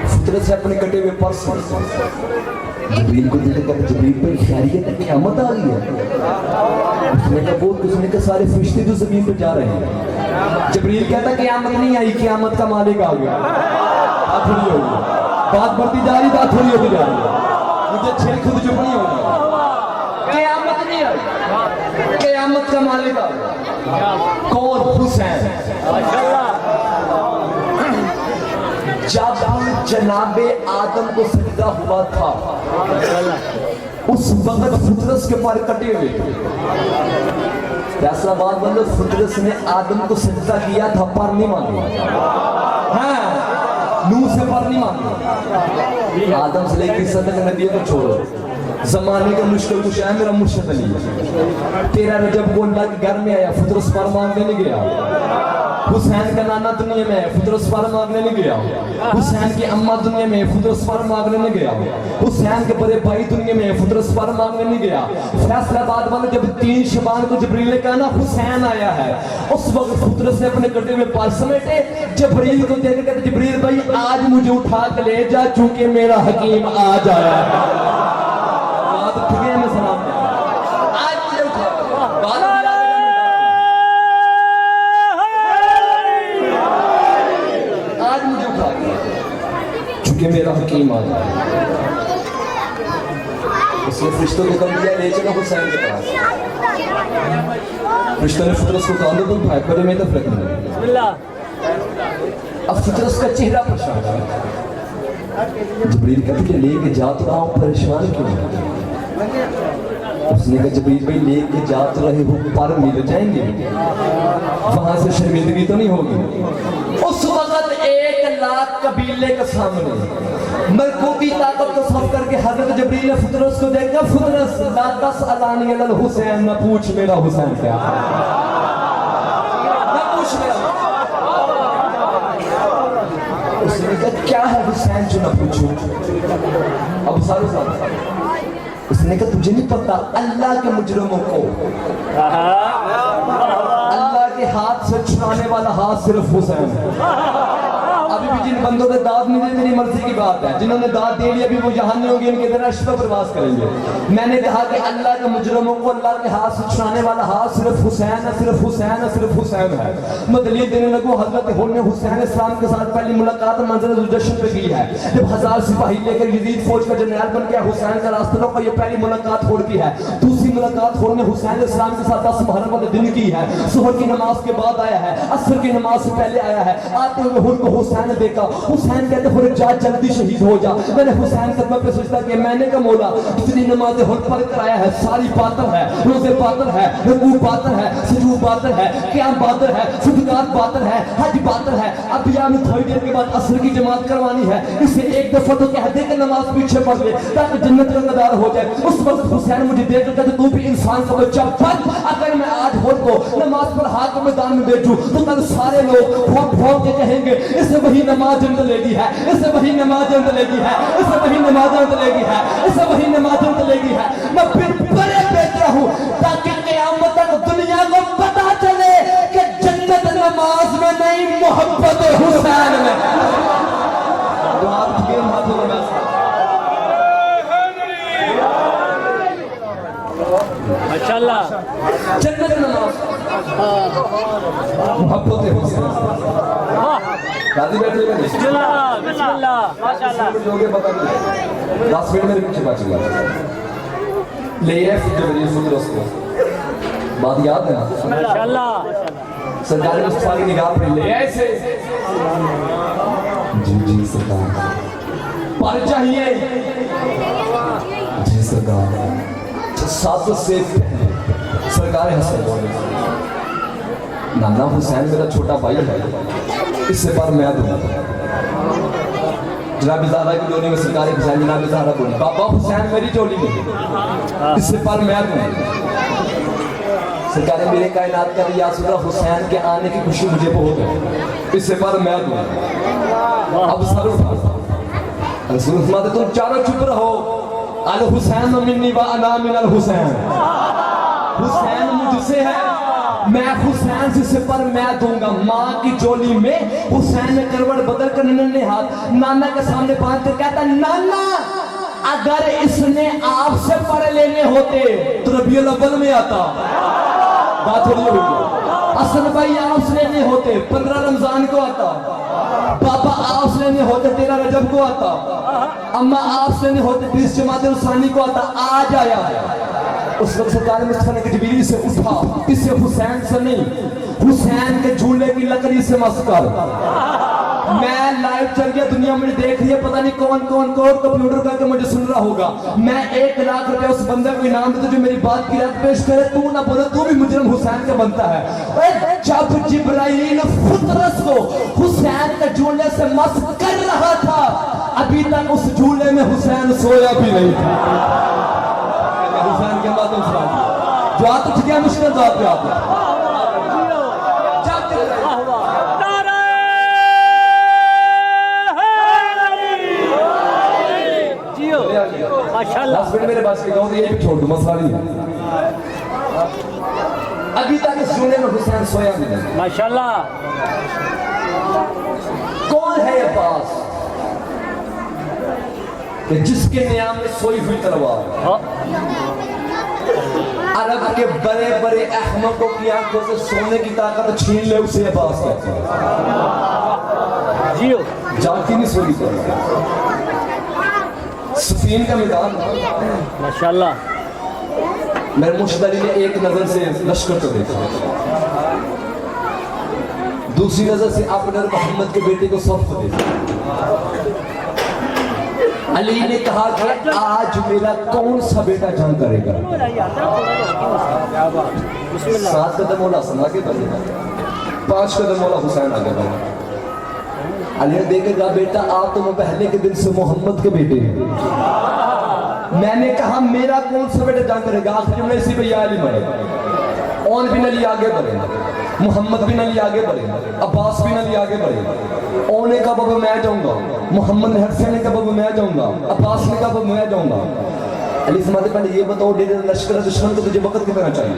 फितरत से अपने कटे हुए पर्स जबरील को देख कर जबरील पे खैरियत है, क़यामत आ गई है। उसने कहा बहुत, उसने कहा सारे फरिश्ते तो जमीन पे जा रहे हैं। जबरील कहता क़यामत नहीं आई, क़यामत का मालिक आ गया। बात थोड़ी होगी, बात बढ़ती जा रही, बात थोड़ी होती जा रही है। मुझे छेड़ खुद चुप नहीं होगा। क़यामत नहीं आई, क़यामत का मालिक आ गया। कौन? हुसैन। जब जनाबे आदम को सजदा हुआ था उस वक्त फितरत के पर कटे हुए थे। फैसलाबाद वालों, फितरत ने आदम को सजदा किया था, पर नहीं मांगे। हाँ, नूह से पर नहीं मांगे। आदम से लेकर ईसा तक नबी को छोड़ो, जमाने का मुश्किल कुछ है। मेरा मुर्शिद अली 13 रजब को अल्लाह के घर में आया, फितरत पर मांगने नहीं गया। हुसैन का नाना दुनिया में है, फितरत पर मांगने नहीं गया। हुसैन की अम्मा दुनिया में है, फितरत पर मांगने नहीं गया। हुसैन के बड़े भाई दुनिया में है, फितरत पर मांगने नहीं गया। फैसलाबाद वाले जब 3 शबान को जबरील ने कहा ना हुसैन आया है, उस वक्त फितरत से अपने कटे हुए पास समेटे जबरील को देख कर, जबरील भाई आज मुझे उठा के ले जा, चूंकि मेरा हकीम आज आया है। में सलाम आज मुझे उठा आज मुझे उठा चूंकि मेरा हकीम आ जाए। उसने फरिश्तों को कम दिया, ले चलो हुसैन के पास। फरिश्तों ने फितरत को कहा तुम भाई पर में तो फर्क नहीं। अब फितरत का चेहरा परेशान है। जबरील कहते कि लेके जा तो आओ, परेशान क्यों? उसने कहा जबरील भाई लेके जा तो रहे हो, पर मिल जाएंगे, वहां से शर्मिंदगी तो नहीं होगी। उस वक्त 1 लाख कबीले के सामने मलकूती ताकत को सब करके हजरत जबरील ने फितरत को देखा। फितरत ला तसअलनी अल हुसैन, न पूछ मेरा हुसैन क्या, न पूछ मेरा। उसने कहा क्या है हुसैन जो न पूछूं? अब सारे उसने कहा तुझे नहीं पता, अल्लाह के मुजरिमों को अल्लाह के हाथ से छुड़ाने वाला हाथ सिर्फ हुसैन है। अभी भी जिन बंदों ने दाद नहीं दी, तेरी मर्जी की बात है। जिन्होंने दाद दे लिया अभी वो यहाँ नहीं होंगे, इनके तरह अश्व प्रवास करेंगे। मैंने कहा कि अल्लाह के मुजरिमों को अल्लाह के हाथ से छुड़ाने वाला हाथ सिर्फ हुसैन है, सिर्फ हुसैन है, सिर्फ हुसैन है। मैं दलील देने लगूं, हजरत हुर ने हुसैन इस्लाम के साथ पहली मुलाकात मंजर जश्न पे की है। जब 1000 सिपाही लेकर यजीद फौज का जनरल बन गया, हुसैन का रास्ता रोका, ये पहली मुलाकात हुर की है। दूसरी मुलाकात हुर ने हुसैन इस्लाम के साथ 10 मुहर्रम वाले दिन की है। सुबह की नमाज के बाद आया है, असर की नमाज से पहले आया है। आते हुए हुर को हुसैन ने देखा। हुसैन कहते हुए जा जल्दी शहीद हो जा। मैंने हुसैन कदम पे सोचता कि मैंने का मौला इतनी नमाज़ें हुर पढ़ कर आया है, सारी बातल है, रोजे बातल है, रुकू बातल है, सुजूद बातल है, क़याम बातल है, सदक़ात बातल है, हज बातल है। अब यहाँ में थोड़ी देर के बाद असर की जमात करवानी है, इसे एक दफा तो कह दे कि नमाज पीछे पढ़ ले ताकि जन्नत का कदार हो जाए। उस वक्त हुसैन मुझे देख कर कहते तू भी इंसान का बच्चा बन, अगर मैं आज हुर को नमाज पर हाथ के मैदान में भेजूं तो कल सारे लोग भौंक भौंक के कहेंगे इसे वही नमाज जन्नत लेगी है, इसे वही नमाज जन्नत लेगी है, इसे वही नमाज जन्नत लेगी है, इसे वही नमाज जन्नत लेगी है। मैं फिर बड़े बेहतर हूँ ताकि क़यामत तक दुनिया को पता चले कि जन्नत नमाज में नहीं, मोहब्बत हुसैन में। माशाल्लाह जन्नत नमाज मोहब्बत हुसैन राजी बैठे का नहीं बिस्मिल्लाह बिस्मिल्लाह माशाल्लाह लोगे पता नहीं 10 मिनट मेरे पीछे बच गया ले है जबरील सुन उसको बात याद है ना माशाल्लाह सरकार मुस्तफा की निगाह पे ले ऐसे जी जी सरकार पर चाहिए जी सरकार सात से पहले सरकार हसन बोले नाना हुसैन मेरा छोटा भाई है इससे पर मैं दूंगा जनाब ज़ाहरा की जोली में सरकार हुसैन जनाब ज़ाहरा बोली बाबा हुसैन मेरी जोली में इससे पर मैं दूंगा सरकार मेरे कायनात का रियासुल्लाह हुसैन के आने की खुशी मुझे बहुत है इससे पर मैं दूंगा अब सर उठा रसूल फरमाते तुम चारों चुप रहो अल हुसैन मिन्नी व अना मिनल हुसैन हुसैन मुझसे है मैं हुसैन से पर मैं दूंगा माँ की जोली में हुसैन ने करवट बदल कर नन्हे हाथ नाना के सामने बांध कर कहता नाना अगर इसने आपसे पर लेने होते तो रबीउल अव्वल में आता बात हो रही है हसन भाई आपस लेने होते 15 रमजान को आता पापा आपस लेने होते 13 रजब को आता अम्मा आपस लेने होते 20 जमात उसानी को आता आज आया उस वक्त सरकार मुस्तफा ने जबीली से उठा इसे हुसैन से नहीं हुसैन के झूले की लकड़ी से मस कर मैं लाइव चल गया दुनिया में देख रही है पता नहीं कौन कंप्यूटर करके मुझे सुन रहा होगा मैं 1 लाख रुपए उस बंदे को इनाम देता जो मेरी बात की रात पेश करे तू ना बोले तू भी मुजरिम हुसैन का बनता है जब जिब्राइल फुतरस को हुसैन के झूले से मस कर रहा था अभी तक उस झूले में हुसैन सोया भी नहीं था हुसैन के बाद जो आत उठ गया मुश्किल जात पे आता माशाल्लाह मेरे पास के गाँव ये भी छोड़ दो मसला नहीं है अभी तक इस जूने में हुसैन सोया भी नहीं माशाल्लाह कौन है ये पास कि जिसके नियाम में सोई हुई तलवार अरब के बड़े बड़े अहमकों की आंखों से सोने की ताकत छीन ले उसे अब्बास कहते हैं जियो जाती नहीं सोई तलवार सफीन का मैदान माशाल्लाह मेरे मुश्तरी ने एक नजर से लश्कर को देखा दूसरी नजर से अपने मोहम्मद के बेटे को सौंप को देखा अली ने कहा कि आज मेरा कौन सा बेटा जंग करेगा 7 कदम मौला हसन आगे बढ़ेगा 5 कदम मौला हुसैन आगे बढ़ेगा अली ने देखा बेटा आप तो पहले के दिन से मोहम्मद के बेटे हैं मैंने कहा मेरा कौन सा बेटा जंग करेगा आखिर में इसी पे या अली मरे और भी नली आगे बढ़े मोहम्मद भी नली आगे बढ़े अब्बास भी नली आगे बढ़े ओने का बाबा मैं जाऊंगा मोहम्मद ने हरसे ने कहा बाबा मैं जाऊंगा अब्बास ने कहा बाबा मैं जाऊंगा अली फरमाते पहले ये बताओ डेढ़ लश्कर दुश्मन को तुझे वक्त कितना चाहिए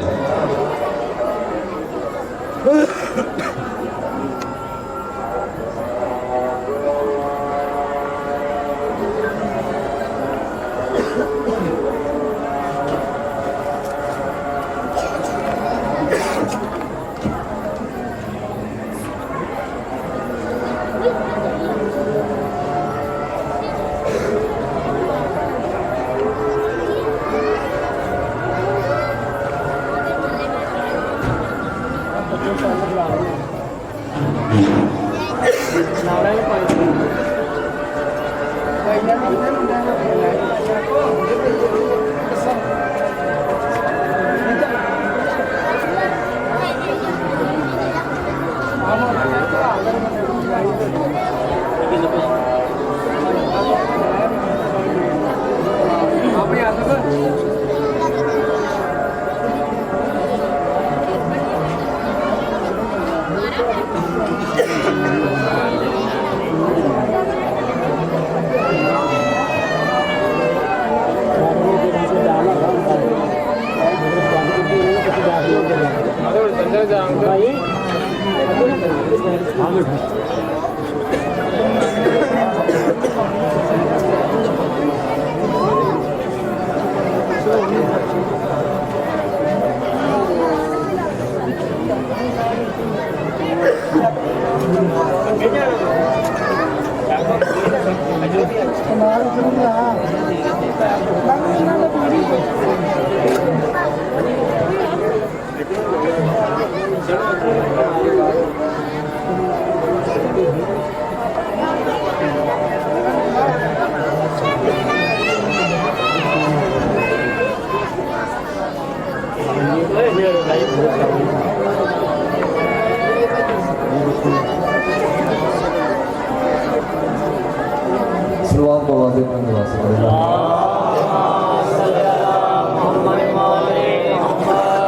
शुरुआत को वाज़ेह करने वास्ते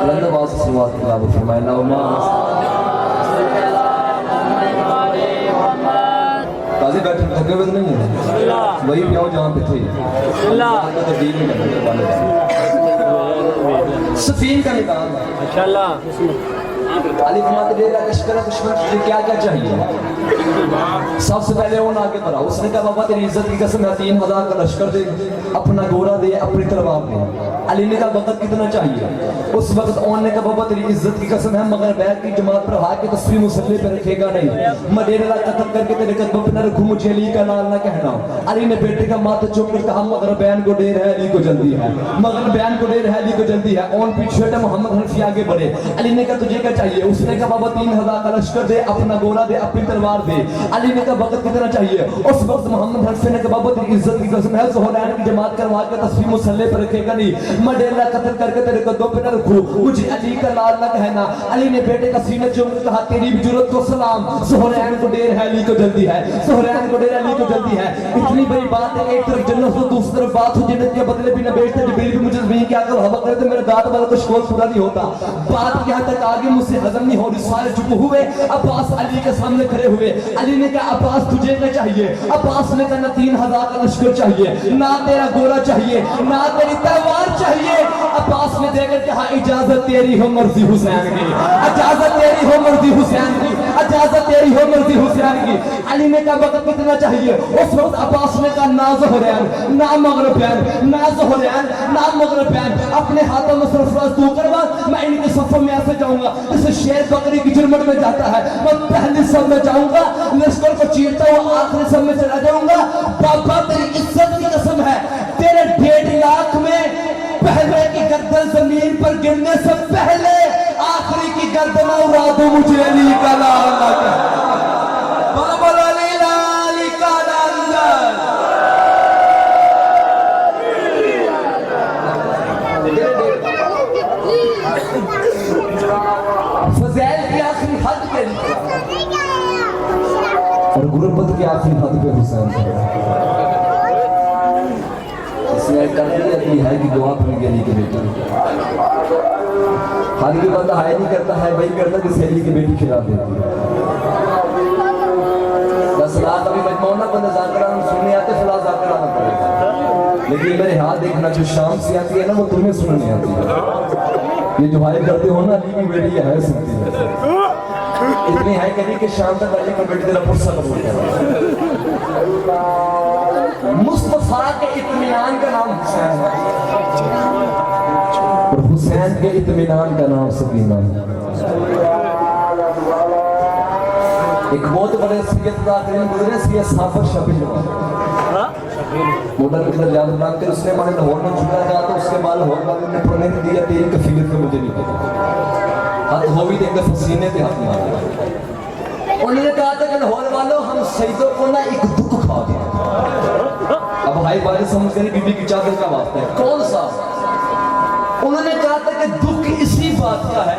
बुलंद आवाज़ से शुरुआत की लाभ फरमाए अल्लाहुम्मा काजी बैठे थके हुए तो नहीं है वही प्याओ जहाँ पे थे तो दीन नहीं करने वाले सफीन का निकाल माशाल्लाह अली फरमाते डेरा लश्कर दुश्मन तुझे क्या क्या चाहिए सबसे पहले वो आगे बढ़ा उसने कहा बाबा तेरी इज्जत की कसम है 3000 का लश्कर दे अपना गोरा दे अपनी तलवार दे अली ने कहा वक्त कितना चाहिए उस वक्त ओन ने कहा बाबा तेरी इज्जत की कसम है मगर बैग की जमात पर हाके तस्वीर मुसल्ले पे रखेगा नहीं मैं डेरा कत्ल करके तेरे कदमों पे न रखूं मुझे अली का नाम ना कहना अली ने बेटे का माथा चुप कर कहा मगर बयान को देर है अली को जल्दी है मगर बयान को देर है अली को जल्दी है ओन पीछे मोहम्मद हनफी आगे बढ़े अली ने कहा तुझे क्या चाहिए उसने कहा बाबा 3000 का लश्कर दे अपना गोरा दे अपनी तलवार दे अली ने कहा वक्त कितना चाहिए उस वक्त मोहम्मद हनफी ने कहा बाबा तेरी इज्जत की कसम है ज़ोहरैन की जमात करवा के तस्वीर मुसल्ले पर रखेगा नहीं मैं डेरा कत्ल करके तेरे कदमों पे न रखूं मुझे अली का नाम ना कहना अली ने बेटे का सीने चूम कर कहा तेरी भी जुर्रत को सलाम ज़ोहरैन को देर है अली को जल्दी है ज़ोहरैन को देर अली को जल्दी है इतनी बड़ी बात है एक तरफ जन्नत तो दूसरी तरफ बात हो जन्नत के बदले भी न बेचते जिब्रील भी मुझे ज़मीन क्या कर हवा करे तो मेरे दांत वाला तो शोर पूरा नहीं होता बात यहाँ तक आगे मुझसे हजम नहीं हो रही सारे चुप हुए अब्बास अली के सामने खड़े हुए अली ने कहा अब्बास तुझे क्या चाहिए अब्बास ने कहा ना 3000 का लश्कर चाहिए ना तेरा गोरा चाहिए ना तेरी तलवार चाहिए अब्बास ने देकर कहा इजाजत तेरी हो मर्जी हुसैन की इजाजत तेरी हो मर्जी हुसैन की इजाजत तेरी हो मर्जी हुसैन की अली ने कहा वक्त कितना चाहिए उस वक्त अब्बास ने कहा ना ज़ोहरैन ना मगरिबैन ना ज़ोहरैन ना मगरिबैन अपने हाथों में सरफराज तू करवा मैं इनके सफर में ऐसे जाऊंगा जैसे शेर बकरी की झुरमुट में जाता है मैं पहले सब में जाऊंगा लश्कर को चीरता हुआ आखिरी सब में चला जाऊंगा बाबा तेरी इज्जत की कसम है तेरे 1.5 लाख में पहले की गर्दन जमीन पर गिरने से पहले आखिरी की गर्दन उड़ा दो मुझे अली का नाम ना कह बाबा अली का नाम फज़ैल की आखिरी हद पे और गुरबत की आखिरी हद पे हुसैन इसने कर दिया कि है कि दुआ अपनी गली के बेटे हर की बंदा हाय नहीं करता है वही करता कि सहेली की बेटी खिला देती है 10 लाख अभी मजमौना बंदा जाकर सुनने आते फिलहाल जाकर आना पड़ेगा लेकिन मेरे हाथ देखना जो शाम से आती है ना वो तुम्हें सुनने आती है ये जो भाई करते हो ना अली की बेटी है सुनती है इतनी है कभी कि शाम तक अली की बेटी तेरा पुरसा कबूल कर मुस्तफा के इत्मीनान का नाम हुसैन है और हुसैन के इत्मीनान का नाम सकीना है एक बहुत बड़े सैयददा करीम गुजरे सैयद साफर शबीर मोटर की तरफ याद बना कर उसने माने लाहौर में झुका जा तो उसके बाद लाहौर वाले ने पढ़ने नहीं दिया तेरी कफीलत में मुझे नहीं पता हाथ हो भी देंगे पसीने पे हाथ मार उन्होंने कहा था कि लाहौर वालों हम शहीदों को ना एक दुख खा दिया अब भाई बारे समझ कर बीबी की चादर का वास्ता है कौन सा उन्होंने कहा था कि दुख इसी बात का है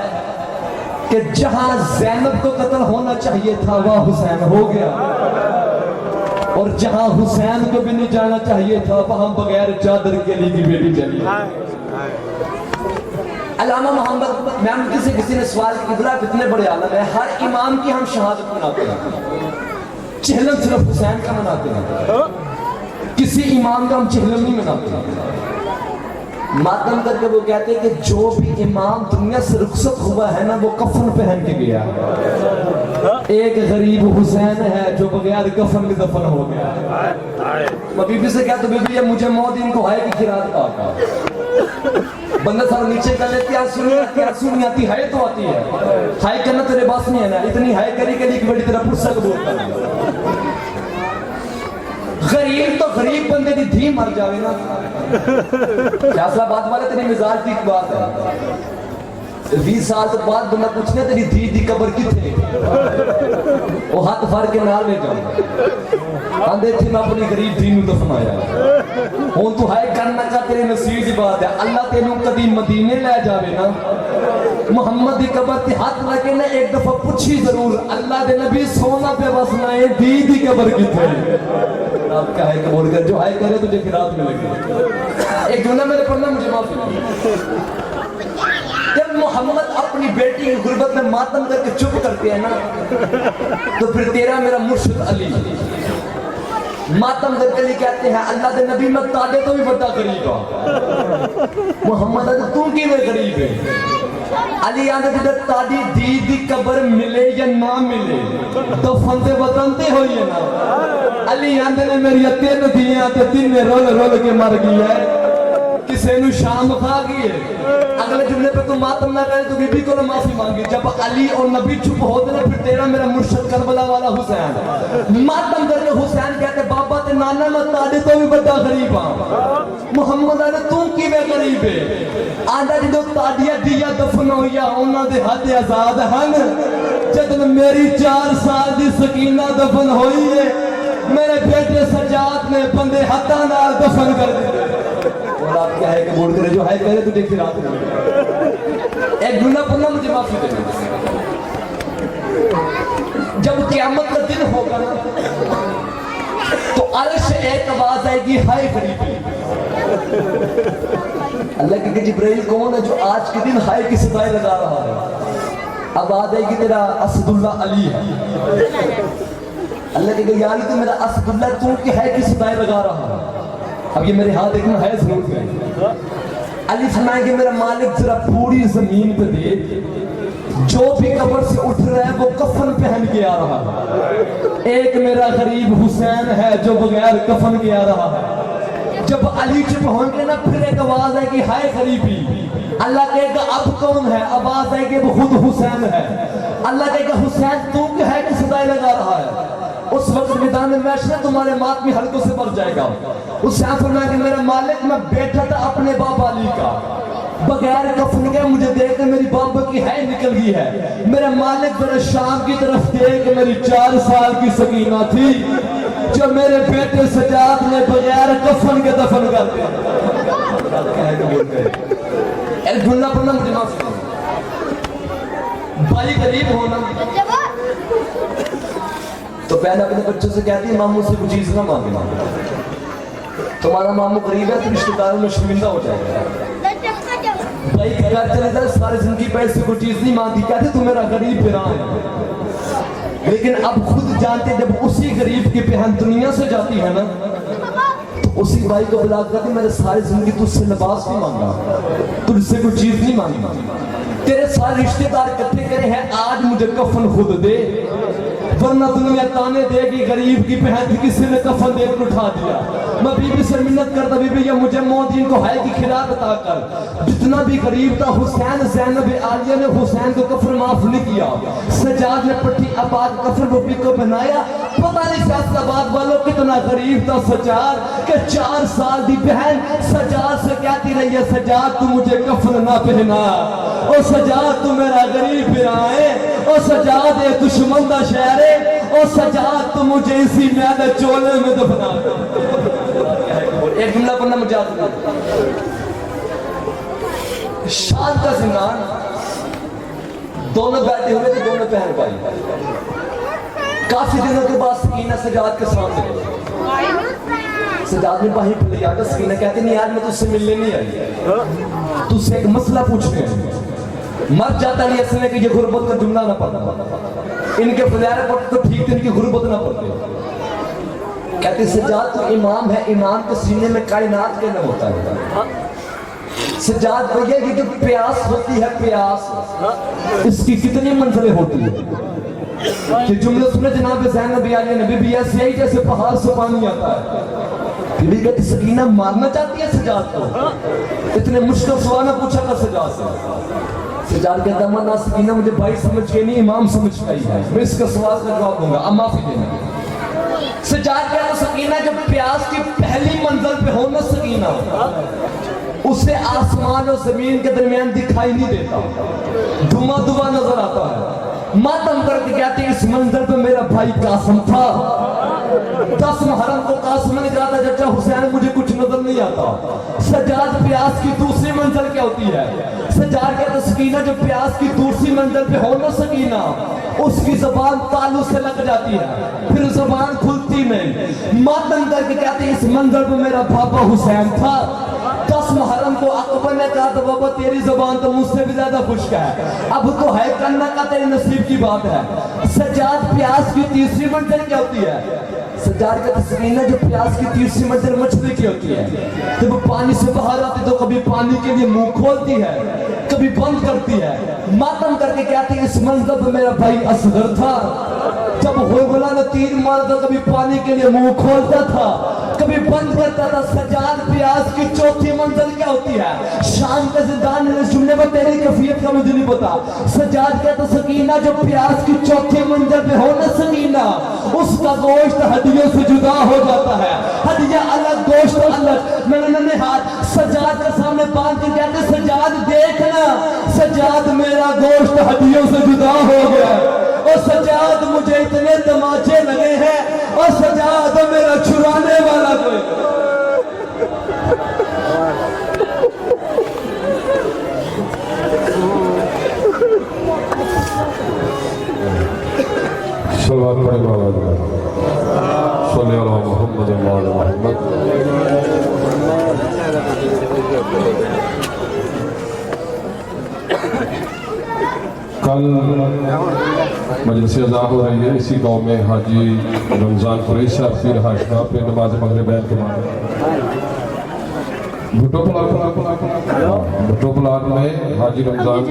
कि जहां ज़ैनब को कत्ल होना चाहिए था वह हुसैन हो गया और जहां हुसैन को भी नहीं जाना चाहिए था वहां बगैर चादर के लिए की बेटी चली अल्लामा मोहम्मद मैम किसी ने सवाल किया इतने बड़े आलम है हर इमाम की हम शहादत मनाते हैं चहलम सिर्फ हुसैन का मनाते हैं किसी इमाम का हम चहलम नहीं मनाते मातम करके वो कहते हैं कि जो भी इमाम दुनिया से रुखसत हुआ है ना वो कफन पहन के गया एक गरीब हुसैन है जो बगैर कफन के दफन हो गया मैं बीबी से कहता बीबी मुझे मौत इनको है कि खिरात का बंदा सारा नीचे कर लेती है आंसू नहीं आती है तो आती है हाय करना तेरे पास नहीं है ना इतनी हाय करी करी की बड़ी तेरा पुरसा कबूल कर गरीब तो गरीब बंदे की धी मर जावे ना। फैसलाबाद वाले तेरी मिजाज की बात है, 20 साल तो बाद बंदा पूछने तेरी धी दी कबर किथे, वो हाथ फड़ के नाल ले जाओ आंदे थे मैं अपनी गरीब धी नु दफनाया। हुन तू है करना का तेरे नसीब की बात है, अल्लाह तेनू कदी मदीने ले जावे ना, मोहम्मद की कबर ते हाथ लगे ना एक दफा पूछी जरूर, अल्लाह दे नबी सोना पे बसना है धी दी कबर किथे। आप क्या है कि बोल कर जो है करे तुझे फिर रात में लगे। एक जुमला मेरे पढ़ना, मुझे माफी। जब मोहम्मद अपनी बेटी की गुर्बत में मातम करके चुप करते हैं ना, तो फिर तेरा मेरा मुर्शिद अली मातम करके लिए कहते हैं अल्लाह के नबी मैं तादे तो भी बड़ा गरीब हूं। मोहम्मद अली तू की में गरीब है। अली आंदे जिधर तादी दी दी कबर मिले या ना मिले तो फंदे वतन ते होई है ना। अली आंदे ने मेरी तीन दियां ते तीन रोल रोल के मर गई है, किसी ने शाम खा गई है। अगले जुमले पे तू मातम ना करे तो बीबी को माफी मांगी। जब अली और नबी चुप होते ना, फिर तेरा मेरा मुर्शिद करबला वाला हुसैन मातम करके हुसैन कहते बाबा ते नाना मैं तादे तो भी बड़ा गरीब हां। मोहम्मद अली तू किवें गरीब है? आंदा जो तादिया दिया दफन होया उन्हां दे हाथ आजाद हन, जदन मेरी 4 साल दी सकीना दफन होई है मेरे बेटे सजाद ने बंदे हाथां नाल दफन कर दिते। और आप क्या है कि बोल करे जो है करे तो देख फिर रात में एक गुना पन्ना मुझे माफी दे। जब क़यामत का दिन होगा ना, तो अर्श एक आवाज आएगी हाय गरीबी। अल्लाह के जिब्राइल कौन है जो आज के दिन हाय की सदाई लगा रहा है? अब आ जाएगी तेरा असदुल्ला अली है। अल्लाह के यानी तो मेरा असदुल्ला तू की है की सदाई लगा रहा है। अब ये मेरे हाथ देखना है जरूर में। अली फरमाएंगे मेरा मालिक जरा पूरी जमीन पे दे, जो भी कब्र से उठ रहा है वो कफन पहन के आ रहा है। एक मेरा गरीब हुसैन है जो बगैर कफन के आ रहा है। जब अली चुप होंगे ना, फिर एक आवाज है कि हाय गरीबी। अल्लाह कहेगा अब कौन है? आवाज है कि वो खुद हुसैन है। अल्लाह कहेगा हुसैन तू क्या है कि सदाई लगा रहा है? उस वक्त मैदान में मैशर तुम्हारे मातमी हल्कों से भर जाएगा। उस फरमाया कि मेरा मालिक मैं बैठा था अपने बाबा अली का, बगैर कफन के मुझे देख मेरी बाबा की है निकल गई है। मेरा मालिक जरा शाम की तरफ देख मेरी 4 साल की सकीना थी जो मेरे बेटे सजाद ने बगैर कफन के दफन कर दिया। मुझे माफ भाई गरीब होना तो पहले अपने बच्चों से कहती है मामू से कुछ चीज ना मांगे। तुम्हारा मामू गरीब है तो रिश्तेदारों में शर्मिंदा हो जाएगा। भाई घर चले जाए सारी जिंदगी पैसे कोई चीज नहीं मांगती, कहते तू मेरा गरीब बिरा है। लेकिन अब खुद जानते जब उसी गरीब की बहन दुनिया से जाती है ना, तो उसी भाई को बुला कर मैंने सारी जिंदगी तुझसे लिबास नहीं मांगा, तुझसे कोई चीज नहीं मांगी, तेरे सारे रिश्तेदार इकट्ठे करे हैं, आज मुझे कफन खुद दे वरना दुनिया ताने देगी गरीब की बहन किसी ने कफन देकर उठा दिया। मैं बीबी से मिन्नत करता बीबी ये मुझे मौत इनको है कि खिला बता कर। जितना भी गरीब था हुसैन ज़ैनब आलिया ने हुसैन को कफन माफ नहीं किया। सजाद ने पट्टी आबाद कफन रूपी को बनाया। पता नहीं फैसलाबाद वालों कितना गरीब था सजाद के 4 साल की बहन सजाद से कहती रही है सजाद तू मुझे कफन ना पहना, ओ सजाद तू मेरा गरीब बिराए, ओ सजाद ये दुश्मन का शहर है, ओ सजाद तू मुझे इसी मैदान चोले में दफना। एक जुमला पढ़ना मुझे शान का जिन्नान दोनों बैठे हुए थे, दोनों बहन भाई। काफी दिनों के बाद सकीना सजाद के सामने सजाद ने बाही खुली आकर सकीना कहती नहीं यार मैं तुझसे मिलने नहीं आई, तुझसे एक मसला पूछने आई। मर जाता नहीं इसने कि ये गुर्बत का जुमला ना पढ़ना, इनके फजारे पढ़ते तो ठीक थे, इनकी गुर्बत ना पढ़ते। कहते सजाद तो इमाम है, इमाम के सीने में कायनात के नाम होता है। सजाद भैया की जो प्यास होती है, प्यास इसकी कितनी मंजिलें होती है कि जुमले सुने जनाब ज़ैनब आलिया नबी भी ऐसे ही जैसे पहाड़ से पानी आता है। बीबी कहती सकीना मारना चाहती है सजाद को, इतने मुश्किल सवाल ना पूछा कर सजाद से। सजाद कहता मना सकीना मुझे भाई समझ के नहीं इमाम समझ के ही है, मैं इसका सवाल का जवाब दूंगा, अब माफी देना। सजाद कहता सकीना जो मंजिल पे हो ना सकीना, उसे आसमान और जमीन के दरमियान दिखाई नहीं देता, धुआं धुआं नजर आता है। मातम करके कहते हैं इस मंजिल पे मेरा भाई कासिम था। 10 मुहर्रम को कासिम ने कहा था चाचा हुसैन मुझे कुछ नजर नहीं आता। सज्जाद प्यास की दूसरी मंजिल क्या होती है? सज्जाद कहता सकीना जो प्यास की दूसरी मंजिल पे हो ना सकीना, उसकी जबान तालू से लग जाती है, फिर जबान खुलती नहीं। मातम करके कहते हैं इस मंजिल पे मेरा बाबा हुसैन था। 10 मुहर्रम को अकबर ने कहा तो बाबा तेरी जबान तो मुझसे भी ज्यादा खुश्क है, अब तो है करना का तेरे नसीब की बात है। सज्जाद प्यास की तीसरी मंजिल क्या होती है? सज्जाद का तस्वीर है जो प्यास की तीसरी मंजिल मछली की होती है। जब वो पानी से बाहर आती तो कभी पानी के लिए मुंह खोलती है, कभी बंद करती है। मातम करके कहते हैं इस मंजिल पे मेरा भाई असगर था। जब होगला ने तीर मारा तो कभी पानी के लिए मुंह खोलता था, कभी बंद करता था। सज्जाद प्यास की चौथी मंजिल क्या होती है? शाम के जिंदान ने जुमले में तेरी कैफियत का मुझे नहीं पता। सज्जाद कहता सकीना जो प्यास की चौथी मंजिल पे हो ना सकीना, उसका गोश्त हड्डियों से जुदा हो जाता है। हड्डियां अलग, गोश्त अलग। मैंने हाथ सज्जाद के सामने बांध के कहते सज्जाद देखना, सज्जाद मेरा गोश्त हड्डियों से जुदा हो गया। और सज्जाद मुझे इतने तमाचे लगे हैं, और सज्जाद मेरा छुड़ाने वाला कोई। सल्लल्लाहु अलैहि मोहम्मद। कल मजलिस अज़ा हो रही है इसी गांव में हाजी रमजान कुरैशी साहब की रहायशगाह पे नमाज मगरिब के बाद भुट्टो प्लाट में हाजी रमजान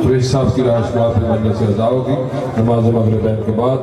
कुरैशी साहब की रहायशगाह पे मजलिस अज़ा होगी नमाज मगरिब के बाद।